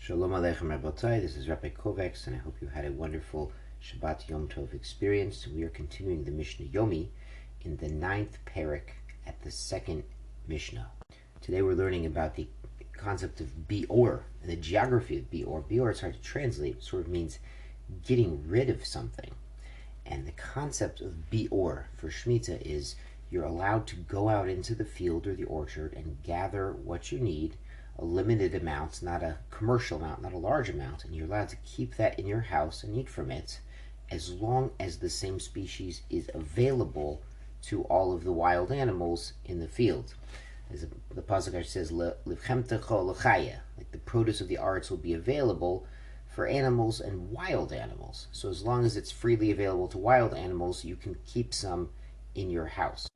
Shalom Aleichem Rabbotai, this is Rabbi Kovacs, and I hope you had a wonderful Shabbat Yom Tov experience. We are continuing the Mishnah Yomi in the 9th parak at the 2nd Mishnah. Today we're learning about the concept of Biur and the geography of Biur. Biur, it's hard to translate, it sort of means getting rid of something. And the concept of Biur for Shemitah is you're allowed to go out into the field or the orchard and gather what you need, a limited amount, not a commercial amount, not a large amount, and you're allowed to keep that in your house and eat from it as long as the same species is available to all of the wild animals in the field. As the pasuk says, "Livchemtecho l'chaya," like the produce of the arts will be available for animals and wild animals. So as long as it's freely available to wild animals, you can keep some in your house.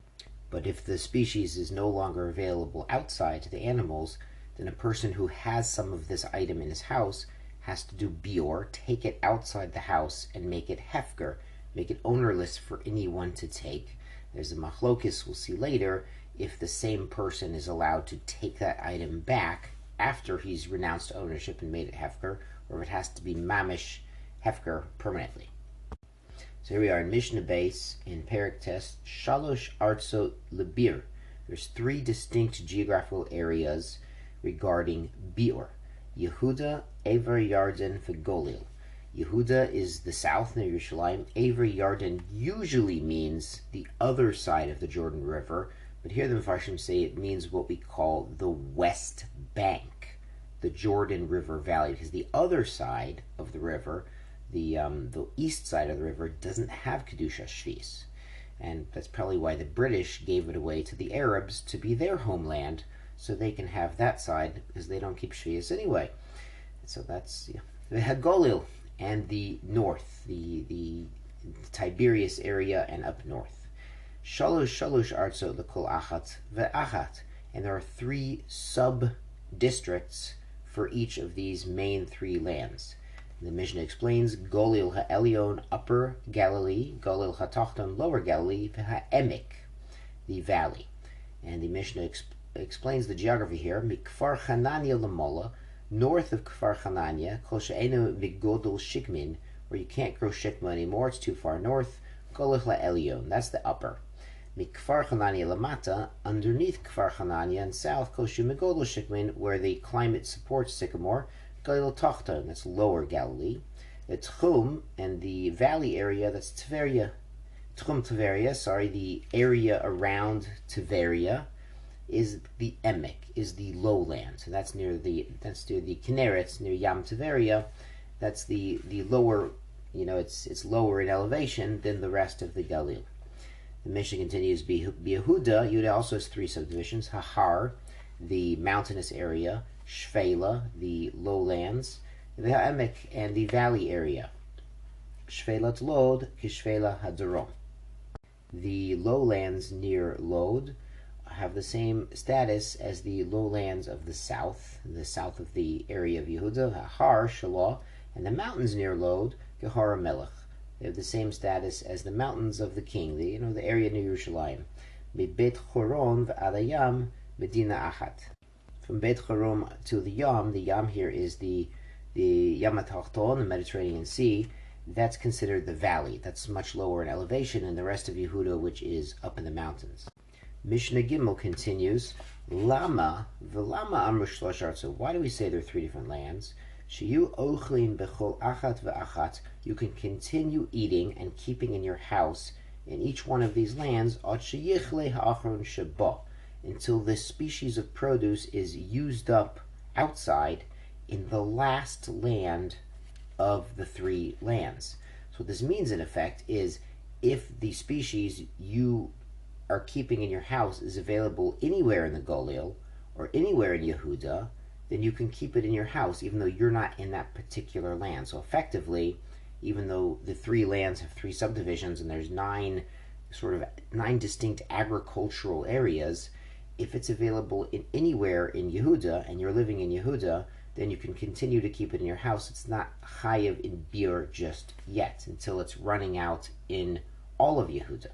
But if the species is no longer available outside to the animals, then a person who has some of this item in his house has to do biur, take it outside the house and make it hefker, make it ownerless for anyone to take. There's a machlokis we'll see later if the same person is allowed to take that item back after he's renounced ownership and made it hefker, or if it has to be mamish hefker permanently. So here we are in Mishnah base in Parak Test, Shalosh Artzot Lebir. There's 3 distinct geographical areas regarding Biur: Yehuda, Aver Yarden, V'Golil. Yehuda is the south near Yerushalayim. Aver Yarden usually means the other side of the Jordan River, but here the Mefarshim say it means what we call the West Bank, the Jordan River Valley, because the other side of the river, the east side of the river, doesn't have Kedusha Shvis. And that's probably why the British gave it away to the Arabs to be their homeland, so they can have that side, because they don't keep Shvius anyway. So that's the Hagolil and the north, the Tiberias area and up north. Shalosh artzot lekol achat ve'achat. And there are 3 sub-districts for each of these main 3 lands. The Mishnah explains, Golil ha'elyon, upper Galilee, Golil ha'tochton, lower Galilee, ve'ha'emek, the valley. And the Mishnah explains the geography here. Mikfar Chananya Lamola, north of Kfar Chananya, Kol she'enu migodol shikmin, where you can't grow shikma anymore, it's too far north, Golil ha'elyon, that's the upper. Mikfar Chananya Lamata, underneath Kfar Chananya and south, Kol she'migodol shikmin, where the climate supports sycamore, Golil Tochton, that's lower Galilee. The Tchum and the valley area, that's Tveria. Tchum Tveria, the area around Tveria is the Emek, is the lowland. So that's near the Kinnerets, near Yam Tveria. That's the lower, it's lower in elevation than the rest of the Galil. The Mishnah continues, Yehuda. Yehuda also has 3 subdivisions: Hahar, the mountainous area; Shvela, the lowlands; the Emek, and the valley area. Shvelat Lod, Kishvela Hadarom. The lowlands near Lod have the same status as the lowlands of the south of the area of Yehuda, Har Shalah, and the mountains near Lod, Gehar Melech. They have the same status as the mountains of the king, the area near Yerushalayim. Beit Choron v'Adayam Medina Achat. From Beit Choron to the Yam here is the Yam HaTachton, the Mediterranean Sea. That's considered the valley. That's much lower in elevation than the rest of Yehuda, which is up in the mountains. Mishnah Gimel continues, Lama Amru Shlosh Artzot. Why do we say there are 3 different lands? Sheyu ochlin bechol achat ve'achat. You can continue eating and keeping in your house in each one of these lands ad sheyichle ha'achron sheba, until this species of produce is used up outside in the last land of the 3 lands. So what this means in effect is, if the species you are keeping in your house is available anywhere in the Golil or anywhere in Yehuda, then you can keep it in your house even though you're not in that particular land. So effectively, even though the 3 lands have 3 subdivisions and there's 9 distinct agricultural areas, if it's available in anywhere in Yehuda and you're living in Yehuda, then you can continue to keep it in your house. It's not chayav in Biur just yet, until it's running out in all of Yehuda.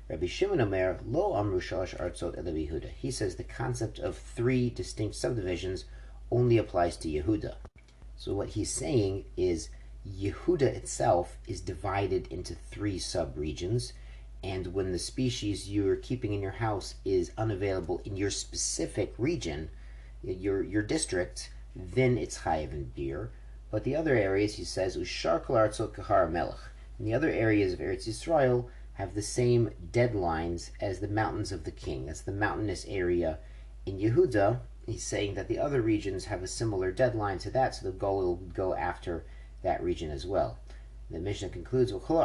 Rabbi Shimon Omer, Lo Amru Shalosh Artzot Ele Yehuda. He says the concept of 3 distinct subdivisions only applies to Yehuda. So what he's saying is Yehuda itself is divided into 3 sub-regions, and when the species you're keeping in your house is unavailable in your specific region, your district, then it's chayiv in Biur. But the other areas, he says, Ushar kol artzot kahar melech. And the other areas of Eretz Yisrael have the same deadlines as the mountains of the king. That's the mountainous area in Yehuda. He's saying that the other regions have a similar deadline to that, so the goal will go after that region as well. The Mishnah concludes, and all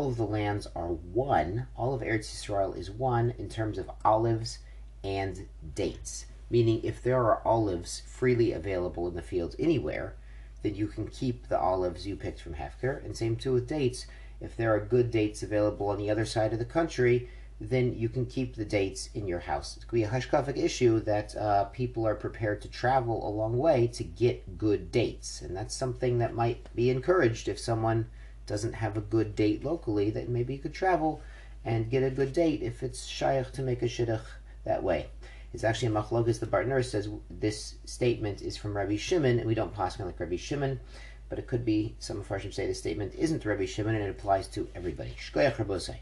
of the lands are one, all of Eretz Yisrael is one in terms of olives and dates. Meaning, if there are olives freely available in the fields anywhere, then you can keep the olives you picked from Hefker. And same too with dates. If there are good dates available on the other side of the country, then you can keep the dates in your house. It could be a hashkafic issue that people are prepared to travel a long way to get good dates. And that's something that might be encouraged if someone doesn't have a good date locally, that maybe you could travel and get a good date if it's shayach to make a shidduch that way. It's actually a machlokas. The Bartner says this statement is from Rabbi Shimon, and we don't pass on like Rabbi Shimon, but it could be some of our say the statement isn't Rabbi Shimon and it applies to everybody. Shkoyach Rabosai.